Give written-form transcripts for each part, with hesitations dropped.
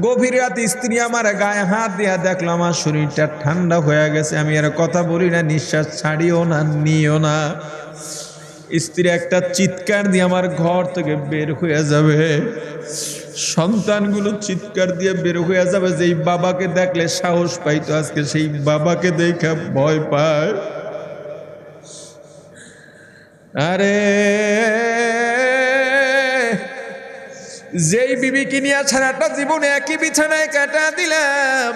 গভীর রাতে স্ত্রী আমার গায়ে হাত দিয়া দেখলো আমার শরীরটা ঠান্ডা হয়ে গেছে, আমি আর কথা বলি না, নিঃশ্বাস ছাড়িও না, নিও না। স্ত্রী একটা চিৎকার দিয়ে আমার ঘর থেকে বের হয়ে যাবে, সন্তানগুলো চিৎকার দিয়ে বের হয়ে যাবে। যেই বাবাকে দেখলে সাহস পাইতো, আজকে সেই বাবাকে দেখে ভয় পায়। আরে যেই বিবিকে নিয়ে সারাটা জীবনে একই বিছানায় কাটা দিলাম,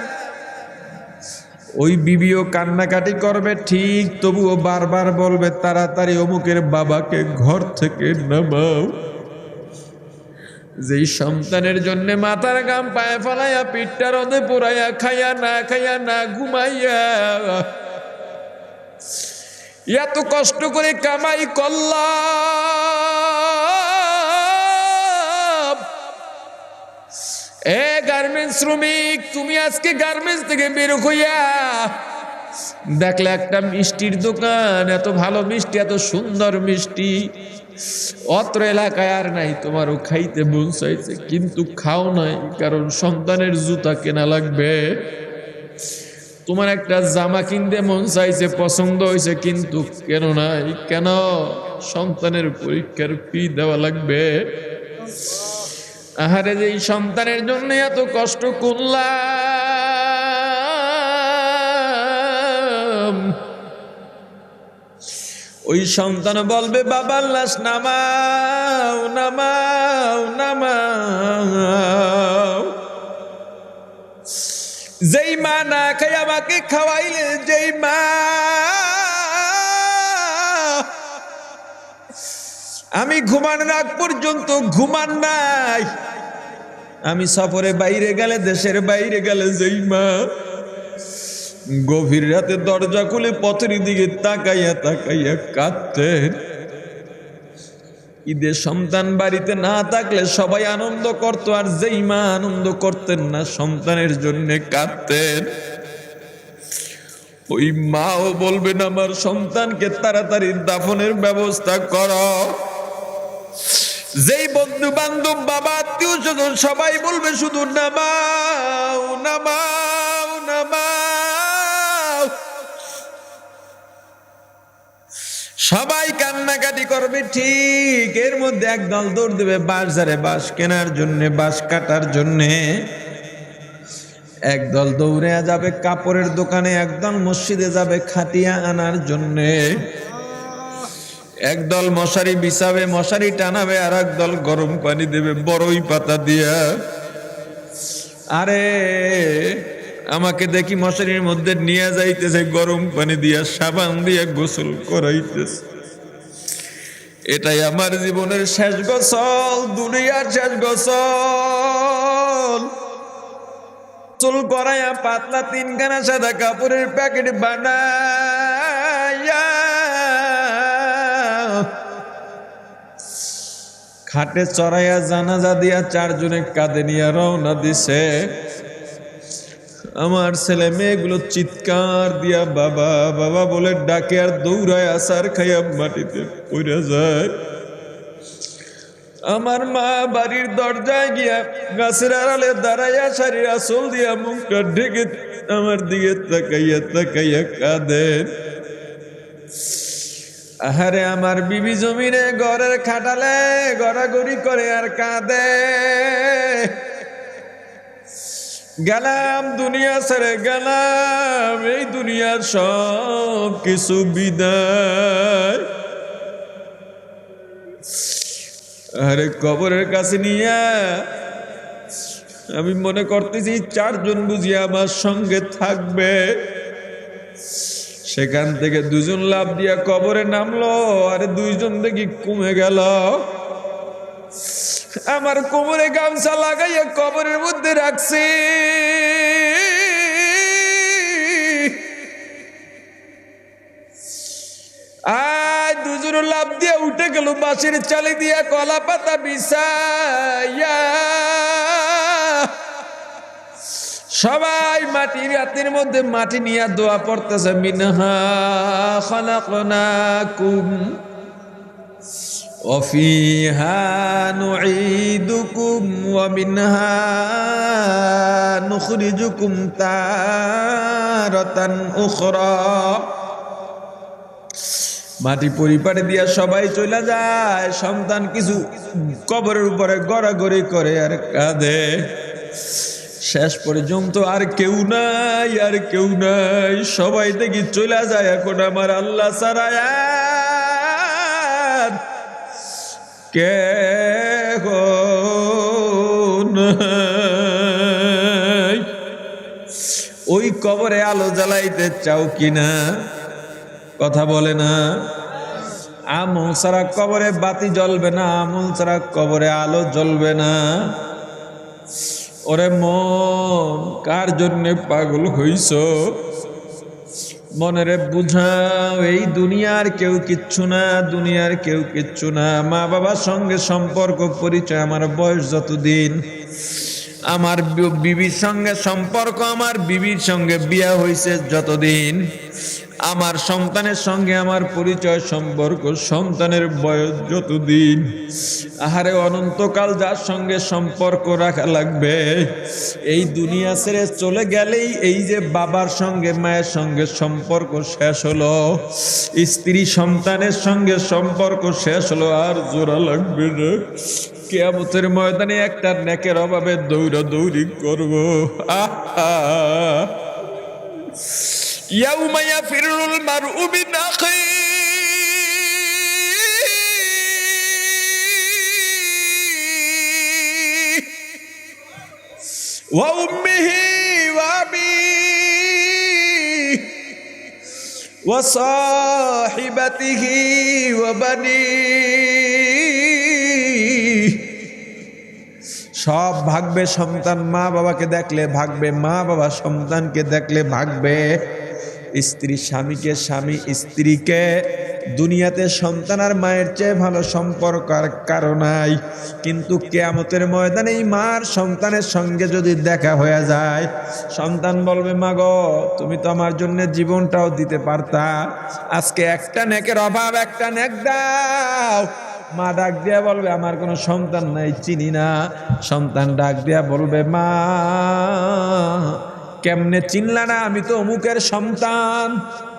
ওই বিবিও কান্নাকাটি করবে ঠিক, তবুও বারবার বলবে তাড়াতাড়ি অমুকের বাবাকে ঘর থেকে নামাও। যেই সন্তানের জন্য মাথার গাম পায়ে ফেলাইয়া পিঠটা রোদে পুরাইয়া খাইয়া না ঘুমাইয়া এত কষ্ট করে কামাই করলাম। এ গার্মেন্টস শ্রমিক, তুমি আজকে গার্মেন্টস থেকে বের হইয়া দেখলে একটা মিষ্টির দোকান, এত ভালো মিষ্টি, এত সুন্দর মিষ্টি অত্র এলাকায় আর নাই, তোমারও খাইতে মন চাইছে কিন্তু খাও নাই, কারণ সন্তানের জুতা কেনা লাগবে। তোমার একটা জামা কিনতে মন চাইছে, পছন্দ হয়েছে কিন্তু কেন নাই, কেন? সন্তানের পরীক্ষার ফি দেওয়া লাগবে। আহারে যে সন্তানের জন্য এত কষ্ট করলাম, ওই সন্তান বলবে বাবার লাশ নামাও নামাও নামাও। যেই মা না খাই আমাকে খাওয়াইলে, যেই মা আমি ঘুমানোর আগ পর্যন্ত ঘুমান নাই, আমি সফরে বাইরে গেলে, দেশের বাইরে গেলে যেই মা গভীর রাতে দরজা খুলে পথের দিকে তাকাইয়া তাকাইয়া কাঁদতেন। ঈদের সন্তান বাড়িতে না থাকলে সবাই আনন্দ করত, আর যেই মা আনন্দ করতেন না, সন্তানের জন্য কাঁদতেন, ওই মাও বলবেন আমার সন্তানকে তাড়াতাড়ি দাফনের ব্যবস্থা করো। যেই বন্ধু বান্ধব বাবা আত্মীয় স্বজন সবাই বলবে শুধু নামাও নামাও নামাও, সবাই কান্নাকাটি করবে ঠিক। এর মধ্যে একদল দৌড় দেবে বাজারে বাঁশ কেনার জন্যে, বাঁশ কাটার জন্যে, একদল দৌড়ে যাবে কাপড়ের দোকানে, একদল মসজিদে যাবে খাটিয়া আনার জন্যে, একদল মশারি বিছাবে, মশারি টানাবে, আর একদল গরম পানি দেবে বড়ই পাতা দিয়া। আরে আমাকে দেখি মশারির মধ্যে নিয়ে যাইতেছে গরম পানি দিয়া, সাবান দিয়ে গোসল করাইতেছে। এটাই আমার জীবনের শেষ গোসল, দুনিয়ার শেষ গোসল। চুল করাইয়া পাতলা তিনখানা সাদা কাপড়ের প্যাকেট বানাইয়া খাটে চড়াইয়া জানাজা দিয়া চারজনে কাঁধে নিয়ে রওনা দিছে। আমার ছেলে মেয়েগুলো চিৎকার দিয়া বাবা বাবা বলে ডাকে, আর দৌড়ায় আসার খাইয়া মাটিতে পড়ে যায়। আমার মা বাড়ির দরজায় গিয়া গাছের আড়ালে দাঁড়াইয়া শাড়ির আঁচল দিয়া মুখটা ঢেকে আমার দিকে তাকাইয়া তাকাইয়া কাঁদেন। আহারে আমার বিবি জমিনে ঘরের খাটালে গড়াগড়ি করে আর কাঁদে। গেলাম দুনিয়া ছেড়ে গেলাম, এই দুনিয়ার সব কিছু বিদায়। আরে কবরের কাছে নিয়ে আমি মনে করতেছি চারজন বুঝিয়ে আমার সঙ্গে থাকবে। সেখান থেকে দুজন লাফ দিয়া কবরে নামলো, আর দুইজন দেখি কমে গেল। আমার কোমরে গামছা লাগাইয়া কবরের মধ্যে রাখছি। আর দুজন লাফ দিয়া উঠে গেল বাঁশের চালি দিয়া কলা পাতা বিছাইয়া। সবাই মাটির রাতের মধ্যে মাটি নিয়ে দোয়া পড়তেছে, মিনহা খালাকনাকুম ওয়া ফিহা নুঈদুকুম ওয়া মিনহা নুখরিজুকুম তারাতান উখরা। মাটি পরিপাটি দিয়া সবাই চলে যায়, সন্তান কিছু কবরের উপরে গড়াগড়ি করে আর কাঁদে। শেষ পর্যন্ত আর কেউ নাই, আর কেউ নাই, সবাই দেখি চলে যায়। এখন আমার আল্লাহ ছাড়া আর কেহ নাই। ওই কবরে আলো জ্বালাইতে চাও কিনা? কথা বলে না। আমল ছাড়া কবরে বাতি জ্বলবে না, আমল ছাড়া কবরে আলো জ্বলবে না। ওরে মন, কার জন্যে পাগল হইছ? মনেরে বুঝাও, এই দুনিয়ার কেউ কিচ্ছু না, দুনিয়ার কেউ কিচ্ছু না। মা বাবার সঙ্গে সম্পর্ক পরিচয় আমার বয়স যতদিন, আমার বিবির সঙ্গে সম্পর্ক, আমার বিবির সঙ্গে বিয়া হয়েছে যতদিন, আমার সন্তানের সঙ্গে আমার পরিচয় সম্পর্ক, সন্তানের বয়স যতদিন, আহারে অনন্তকাল যার সঙ্গে সম্পর্ক রাখা লাগবে। এই দুনিয়া ছেড়ে চলে গেলেই এই যে বাবার সঙ্গে মায়ের সঙ্গে সম্পর্ক শেষ হলো, স্ত্রী সন্তানের সঙ্গে সম্পর্ক শেষ হলো, আর জোড়া লাগবে না। কিয়ামতের ময়দানে একটা নেকের অভাবে দৌড়াদৌড়ি করবো। ইয়াউমা ইয়াফিরুল মারউ মিন আখিহি ওয়া উম্মিহি ওয়া আবিহি ওয়া সাহিবাতিহি ওয়া বানিহি। সব ভাগবে। সন্তান মা বাবাকে দেখলে ভাগবে, মা বাবা সন্তানকে দেখলে ভাগবে, স্ত্রী স্বামীকে, স্বামী স্ত্রীকে। দুনিয়াতে সন্তান আর মায়ের চেয়ে ভালো সম্পর্ক আর কারো নাই। কিন্তু কিয়ামতের ময়দানে এই মার সন্তানের সঙ্গে যদি দেখা হয়ে যায়, সন্তান বলবে, মা গো তুমি তো আমার জন্য জীবনটাও দিতে পারতা, আজকে একটা নেকের অভাব, একটা নেক দাও। মা ডাক দিয়া বলবে, আমার কোনো সন্তান নাই, চিনি না। সন্তান ডাক দিয়া বলবে, মা কেমনে চিনলা না? আমি তো অমুকের সন্তান,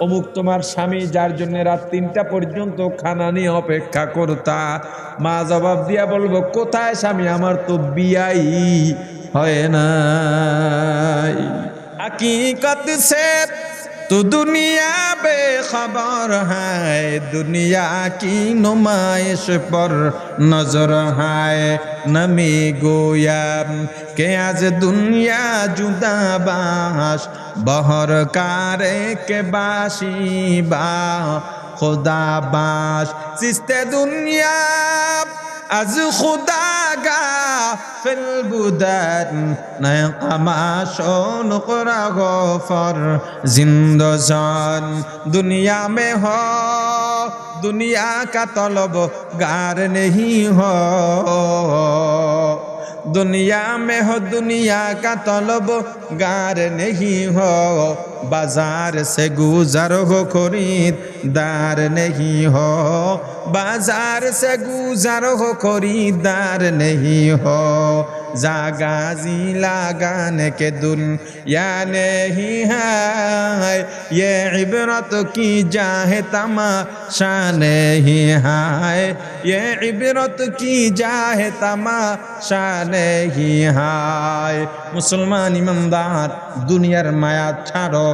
অমুক তোমার স্বামী, যার জন্য রাত 3টা পর্যন্ত খানা নিয়ে অপেক্ষা করতা। মা জবাব দিয়া বলবো, কোথায় স্বামী, আমার তো বিয়াই হয় নাই। হাকিকত সে तो दुनिया बेखबर है, दुनिया की नुमाइश पर नजर है। नमी गोया के आज दुनिया जुदा बाश, बहर कारे के बाशी बा खुदा बाश। सिस्ते दुनिया از خدا غافل بودن، نقماشون قرا غفر زندگان دنیا میں ہو، دنیا کا طلب گار نہیں ہو، दुनिया में हो दुनिया का तलब गार नहीं हो, बाजार से गुजर हो खरीदार नहीं हो, बाजार से गुजर हो खरीदार नहीं हो। जागाजी लगाने के दुनिया नहीं है, ये इबरत की जाहे तमाशा नहीं है, ये इबरत की जाहे तमाशा नहीं है। मुसलमान ईमानदार, দুনিয়ার মায়া ছাড়ো,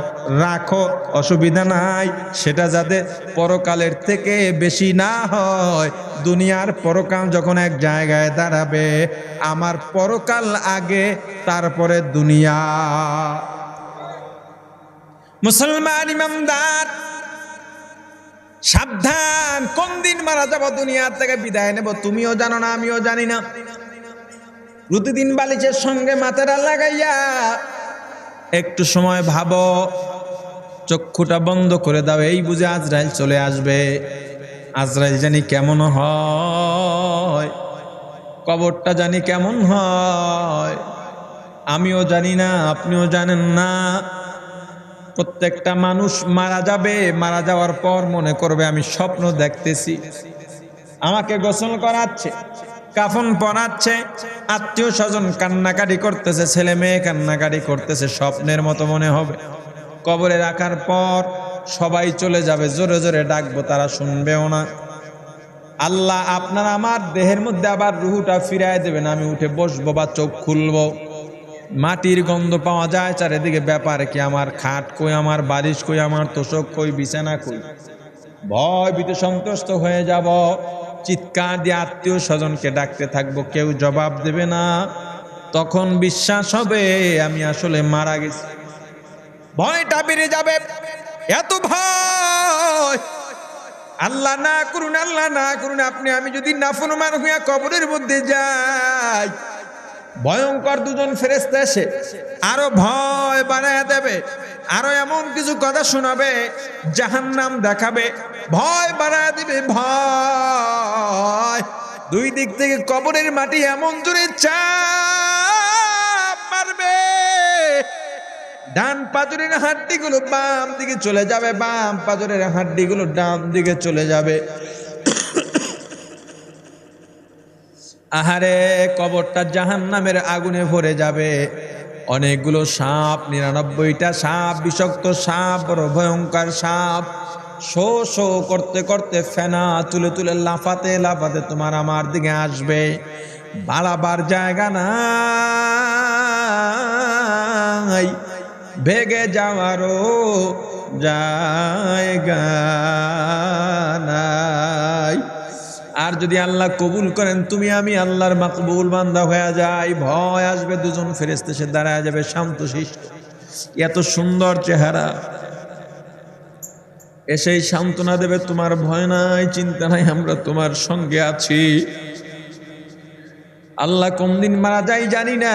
রাখো, অসুবিধা নাই, সেটা যাতে পরকালের থেকে বেশি না হয়। দুনিয়ার পরকাল যখন এক জায়গায় দাঁড়াবে, আমার পরকাল আগে, তারপরে দুনিয়া। মুসলমান ইমানদার সাবধান, কোন দিন মারা যাব, দুনিয়ার থেকে বিদায় নেব তুমিও জানো না, আমিও জানি না। প্রতিদিন বালিশের সঙ্গে মাথাটা লাগাইয়া একটু সময় ভাবো, চক্ষুটা বন্ধ করে দাও, এই বুঝে আজরাইল চলে আসবে। আজরাইল জানি কেমন হয়, কবরটা জানি কেমন হয়, আমিও জানি না, আপনিও জানেন না। প্রত্যেকটা মানুষ মারা যাবে, মারা যাওয়ার পর মনে করবে আমি স্বপ্ন দেখতেছি, আমাকে গোসল করাচ্ছে, কাফন পরাচ্ছে, আত্মীয় স্বজন কান্নাকাটি করতেছে, ছেলে মেয়ে কান্নাকাটি করতেছে, স্বপ্নের মতো মনে হবে। কবরে রাখার পর সবাই চলে যাবে, জোরে জোরে ডাকবো, তারা শুনবেও না। আল্লাহ আপনার আমার দেহের মধ্যে আবার রুহুটা ফিরায় দেবেন, আমি উঠে বসবো বা চোখ খুলবো, মাটির গন্ধ পাওয়া যায় চারিদিকে। ব্যাপার কি, আমার খাট কই, আমার বালিশ কই, আমার তোষক কই, বিছানা কই? ভয় ভীত সন্ত্রস্ত হয়ে যাব, চিৎকার দিয়ে আত্মীয় স্বজনকে ডাকতে থাকবো, কেউ জবাব দেবে না। তখন বিশ্বাস হবে আমি আসলে মারা গেছি। ভয়টা বেড়ে যাবে, এত ভয়। আল্লাহ না করুন, আল্লাহ না করুন, আপনি আমি যদি নাফরমান হইয়া কবরের মধ্যে যাই, ভয়ঙ্কর দুজন ফেরেশতা এসে আরো ভয় বাড়ায় দেবে, আরো এমন কিছু কথা শোনাবে, জাহান্নাম দেখাবে, ভয় বাড়ায় দিবে। ভয় দুই দিক থেকে কবরের মাটি এমন জোরে চাপ মারবে, ডান পাজরের হাড্ডিগুলো বাম দিকে চলে যাবে, বাম পাজরের হাড্ডিগুলো ডান দিকে চলে যাবে। আহারে, কবরটা জাহান্নামের আগুনে ভরে যাবে। অনেকগুলো সাপ, 99টা সাপ, বিষাক্ত সাপ, বড় ভয়ঙ্কর সাপ, শো শো করতে করতে ফেনা তুলে তুলে লাফাতে লাফাতে তোমার আমার দিকে আসবে। বাড়াবার জায়গা নাই, ভেগে যাওয়ারও জায়গা নাই। আর যদি আল্লাহ কবুল করেন, তুমি আমি আল্লাহর মাকবুল বান্দা হয়ে যাই, ভয় আসবে, দুজন ফেরেশতা এসে দাঁড়ায় যাবে, শান্তশিষ্ট, এত সুন্দর চেহারা, এসেই সান্ত্বনা দেবে, তোমার ভয় নাই, চিন্তা নাই, আমরা তোমার সঙ্গে আছি। আল্লাহ কোন দিন মারা যায় জানি না,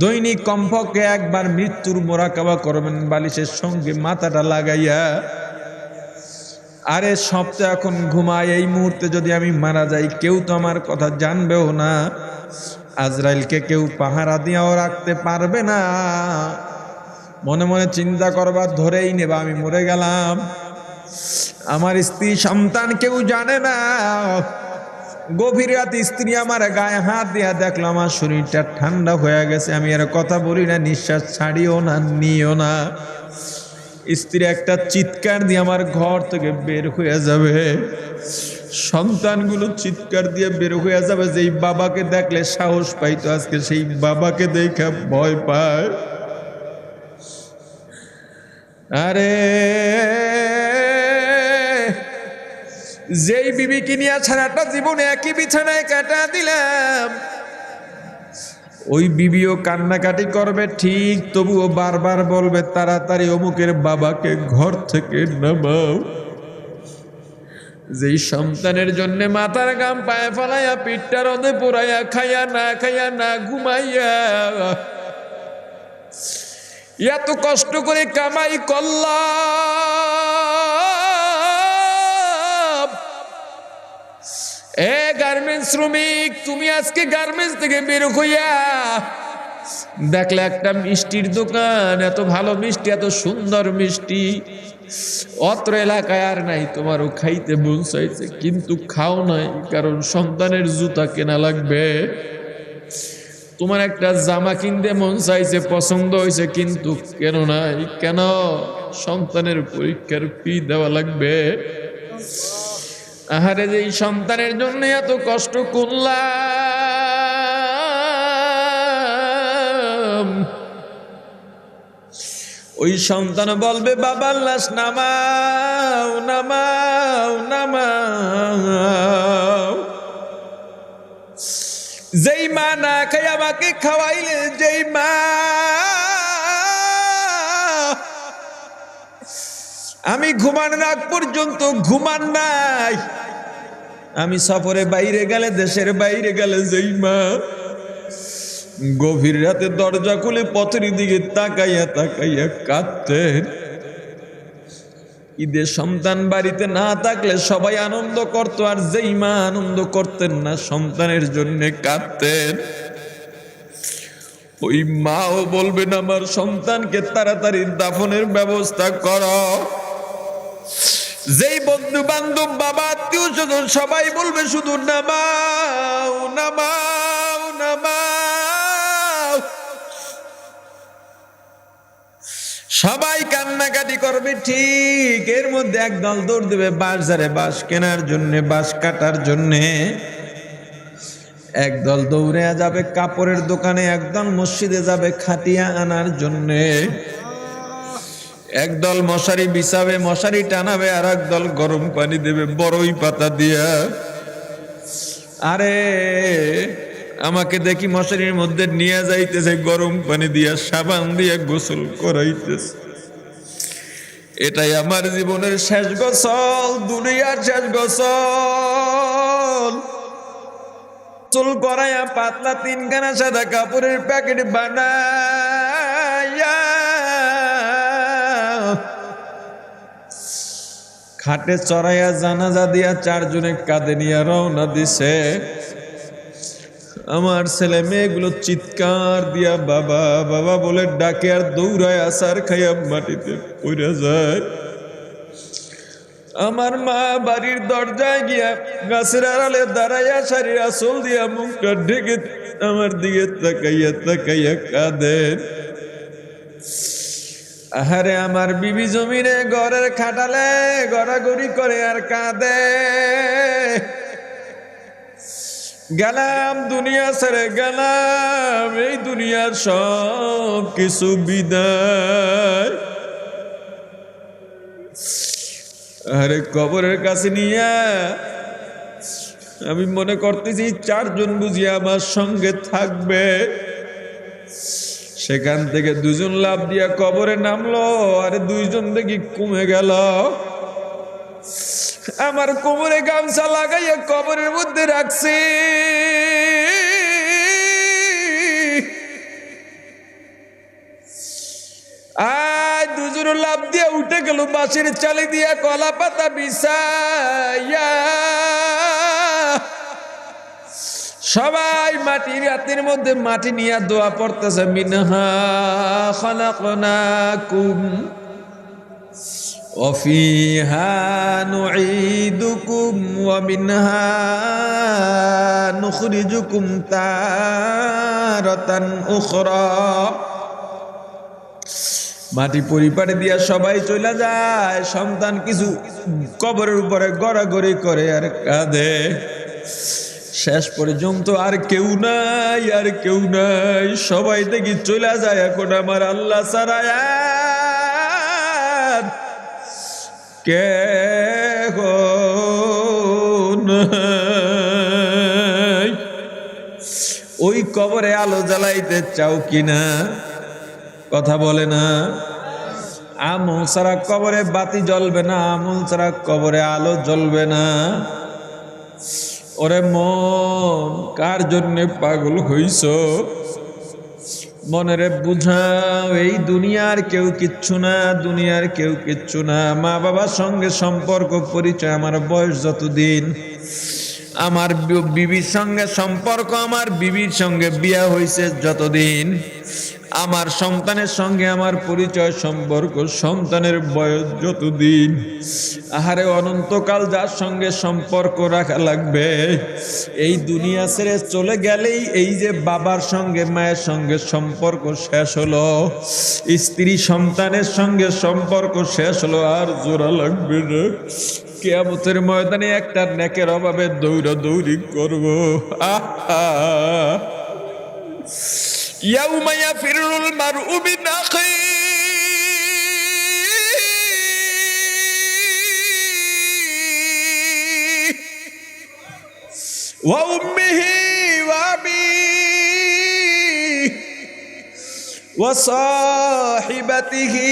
দৈনিক কমপক্ষে একবার মৃত্যুর মোরাকাবা করবেন বালিশের সঙ্গে মাথাটা লাগাইয়া। আরে সব তো এখন ঘুমায়, এই মুহূর্তে যদি আমি মারা যাই, কেউ তো আমার কথা জানবেও না, আজরাইলকে কেউ পাহারা দিয়েও রাখতে পারবে না। মনে মনে চিন্তা করবা, ধরেই নেবা আমি মরে গেলাম, আমার স্ত্রী সন্তান কেউ জানে না। গভীর রাতে স্ত্রী আমার গায়ে হাত দিয়া দেখলো আমার শরীরটা ঠান্ডা হয়ে গেছে, আমি আর কথা বলি না, নিঃশ্বাস ছাড়িও না, নিও না। স্ত্রী একটা চিৎকার দিয়ে আমার ঘর থেকে বের হয়ে যাবে, সন্তানগুলো চিৎকার দিয়ে বের হয়ে যাবে। যেই বাবাকে দেখলে সাহস পাইতো, আজকে সেই বাবাকে দেখে ভয় পায়। আরে যেই বিবিকে নিয়ে সারাটা জীবনে একই বিছানায় কাটা দিলাম, ওই বিবিও কান্নাকাটি করবে ঠিক, তবুও বারবার বলবে তাড়াতাড়ি অমুকের বাবাকে ঘর থেকে নামাও। যেই সন্তানের জন্য মাথার গাম পায়ে ফেলাইয়া, পিঠটা রোদে পোড়াইয়া, খাইয়া না ঘুমাইয়া এত কষ্ট করে কামাই করলাম। এ গার্মেন্টস শ্রমিক, তুমি আজকে গার্মেন্টস থেকে বের হইয়া দেখলে একটা মিষ্টির দোকান, এত ভালো মিষ্টি, এত সুন্দর মিষ্টি অত্র এলাকায় আর নাই, তোমারও খাইতে মন চাইছে কিন্তু খাও নাই, কারণ সন্তানের জুতা কেনা লাগবে। তোমার একটা জামা কিনতে মন চাইছে, পছন্দ হয়েছে, কিন্তু কেন নাই? কেন? সন্তানের পরীক্ষার ফি দেওয়া লাগবে। আহারে, যে সন্তানের জন্য এত কষ্ট করলাম, ওই সন্তান বলবে বাবার লাশ নামাও নামাও নামাও। যেই মা না খাই আমাকে খাওয়াইলে, যেই মা আমি ঘুমানোর আগ পর্যন্ত ঘুমান নাই, আমি সফরে বাইরে গেলে, দেশের বাইরে গেলে, যেই মা গভীর রাতে দরজা খুলে পথের দিকে তাকাইয়া তাকাইয়া কাঁদতেন। ঈদের সন্তান বাড়িতে না থাকলে সবাই আনন্দ করতো, আর যেই মা আনন্দ করতেন না, সন্তানের জন্য কাঁদতেন, ওই মাও বলবেন আমার সন্তানকে তাড়াতাড়ি দাফনের ব্যবস্থা করো। যেই বন্ধু বান্ধব বাবা আত্মীয় স্বজন সবাই বলবে শুধু নামাও নামাও নামাও, সবাই কান্নাকাটি করবে, ঠিক এর মধ্যে একদল দৌড় দেবে বাজারে বাঁশ কেনার জন্য, বাঁশ কাটার জন্যে। একদল দৌড়ে যাবে কাপড়ের দোকানে, একদল মসজিদে যাবে খাটিয়া আনার জন্যে। একদল মশারি বিছাবে, মশারি টানাবে, আর একদল গরম পানি দেবে বড়ই পাতা দিয়া। আরে আমাকে দেখি মশারির মধ্যে নিয়ে যাইতেছে গরম পানি দিয়া, সাবান দিয়া গোসল করাইতেছে। এটাই আমার জীবনের শেষ গোসল, দুনিয়ার শেষ গোসল। চুল করাইয়া পাতলা তিনখানা সাদা কাপড়ের প্যাকেট বানাইয়া খাটে চড়াইয়া জানাজা দিয়া চারজনে কাঁধে নিয়ে রওনা দিছে। আমার ছেলে মেয়েগুলো চিৎকার দিয়া বাবা বাবা বলে ডাকে, আর দৌড়ায় আসার খাইয়া মাটিতে পড়ে যায়। আমার মা বাড়ির দরজায় গিয়া গাছের আড়ালে দাঁড়াইয়া শাড়ির আঁচল দিয়া মুখটা ঢেকে আমার দিকে তাকাইয়া তাকাইয়া কাঁদেন। আহারে আমার বিবি জমিনে ঘরের খাটালে গড়াগড়ি করে আর কাঁদে। গেলাম দুনিয়া ছেড়ে গেলাম, এই দুনিয়ার সব কিছু বিদায়। আরে কবরের কাছে নিয়ে আমি মনে করতেছি চারজন বুঝি আমার সঙ্গে থাকবে। সেখান থেকে দুজন লাফ দিয়া কবরে নামলো, আরে দুইজন দেখি কমে গেল। আমার কোমরে গামছা লাগাইয়া কবরের মধ্যে রাখছি। আজ দুজন লাভ দিয়া উঠে গেল বাঁশের চালি দিয়া কলা পাতা বিছাইয়া। সবাই মাটির হাতের মধ্যে মাটি নিয়ে দোয়া পড়তেছে, মিনহা খালাকনাকুম ওয়া ফিহা নুঈদুকুম ওয়া মিনহা নুখরিজুকুম তারাতান উখরা। মাটি পরিপাটি দিয়া সবাই চলে যায়। সন্তান কিছু কবরের উপরে গড়াগড়ি করে আর কাঁদে। শেষ পর্যন্ত আর কেউ নাই, আর কেউ নাই, সবাই দেখি চলে যায়। এখন আমার আল্লাহ ছাড়া আর কেহ নাই। ওই কবরে আলো জ্বালাইতে চাও কিনা? কথা বলে না। আমল ছাড়া কবরে বাতি জ্বলবে না, আমল ছাড়া কবরে আলো জ্বলবে না। ওরে মন, কার জন্যে পাগল হইছ? মনেরে বুঝাও, এই দুনিয়ার কেউ কিচ্ছু না, দুনিয়ার কেউ কিচ্ছু না। মা বাবার সঙ্গে সম্পর্ক পরিচয় আমার বয়স যতদিন, আমার বিবির সঙ্গে সম্পর্ক, আমার বিবির সঙ্গে বিয়া হয়েছে যতদিন, আমার সন্তানের সঙ্গে আমার পরিচয় সম্পর্ক, সন্তানের বয়স যতদিন। আহারে অনন্তকাল যার সঙ্গে সম্পর্ক রাখা লাগবে। এই দুনিয়া ছেড়ে চলে গেলেই এই যে বাবার সঙ্গে মায়ের সঙ্গে সম্পর্ক শেষ হলো, স্ত্রী সন্তানের সঙ্গে সম্পর্ক শেষ হলো, আর জোড়া লাগবে না। কিয়ামতের ময়দানে একটা নেকের অভাবে দৌড়াদৌড়ি করবো। আহা ইয়াউমা ইয়াফিরুল মারউ মিন আখিহি ওয়া উম্মিহি ওয়া আবিহি ওয়া সাহিবাতিহি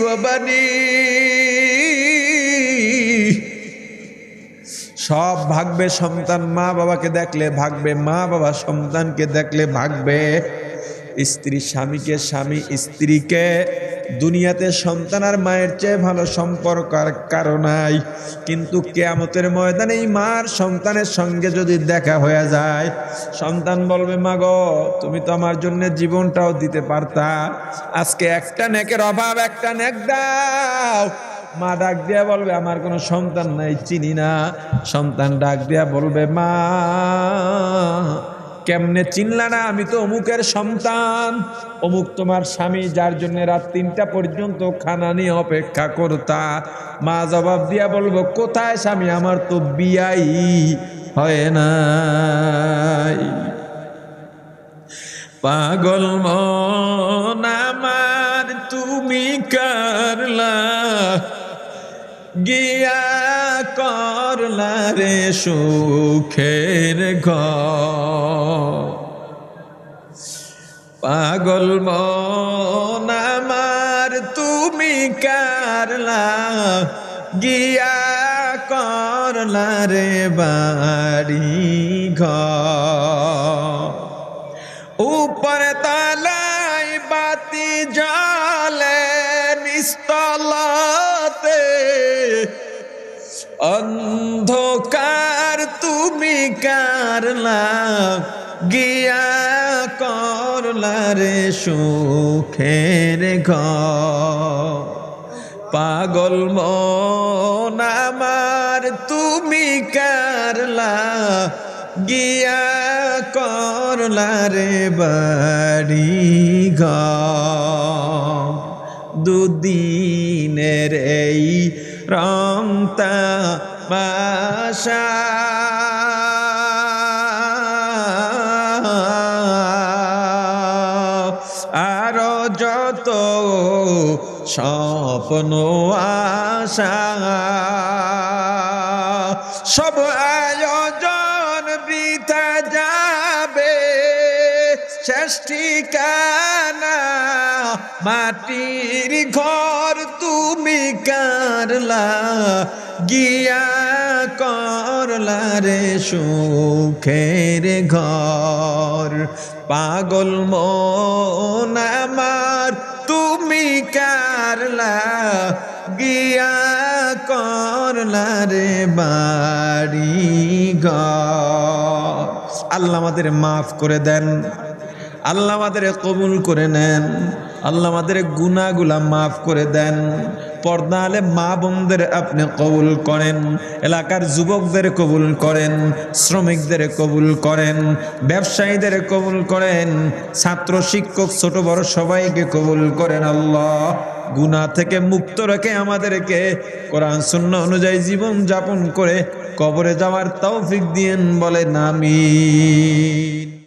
ওয়া বানিহি। সব ভাগবে। সন্তান মা বাবাকে দেখলে ভাগবে, মা বাবা সন্তানকে দেখলে ভাগবে, স্ত্রী স্বামীকে, স্বামী স্ত্রীকে। দুনিয়াতে সন্তান আর মায়ের চেয়ে ভালো সম্পর্ক আর কারো নাই। কিন্তু কিয়ামতের ময়দানে এই মার সন্তানের সঙ্গে যদি দেখা হয়ে যায়, সন্তান বলবে, মা গো তুমি তো আমার জন্য জীবনটাও দিতে পারতা, আজকে একটা নেকের অভাব, একটা নেক দাও। মা ডাক দিয়া বলবে আমার কোনো সন্তান নাই, চিনি না। সন্তান ডাক দিয়া বলবে মা কেমনে চিনলা না, আমি তো অমুকের সন্তান, অমুক তোমার স্বামী যার জন্য রাত 3টা পর্যন্ত খানা নিয়ে অপেক্ষা করতা। মা জবাব দিয়া বলবো কোথায় স্বামী, আমার তো বিয়াই হয় নাই। পাগল মন আমার তুমি করলা, গিয়া করলা রে সুখের ঘর। পাগল মন আমার তুমি করলা, গিয়া করলা রে বাড়ি ঘর। উপর তলায় বাতি জ্বলে নিস্তলাতে, অন্ধকার তুমি কারলা, গিয়া করলা রে সুখের ঘর। পাগল মন আমার তুমি কারলা, গিয়া করলা রে বাড়ি ঘর। দুদিনের এই রংতা মাশা আরো যত স্বপ্ন আশা, সব আয়োজন বৃথা যাবে, শেষ ঠিকানা মাটির ঘর তুমি কারলা, গিয়া করলা রে সুখের ঘর। পাগল মন আমার তুমি কারলা, গিয়া করলা রে বাড়ি ঘর। আল্লাহ আমাদের মাফ করে দেন, আল্লাহ আমাদের কবুল করে নেন, আল্লাহ আমাদের গুনাহগুলা মাফ করে দেন। পর্দা আলে মা বোনদের আপনি কবুল করেন, এলাকার যুবকদের কবুল করেন, শ্রমিকদের কবুল করেন, ব্যবসায়ীদের কবুল করেন, ছাত্র শিক্ষক ছোট বড় সবাইকে কবুল করেন। আল্লাহ গুনাহ থেকে মুক্ত রেখে আমাদেরকে কোরআন সুন্নাহ অনুযায়ী জীবন যাপন করে কবরে যাওয়ার তৌফিক দিয়েন, বলেন আমিন।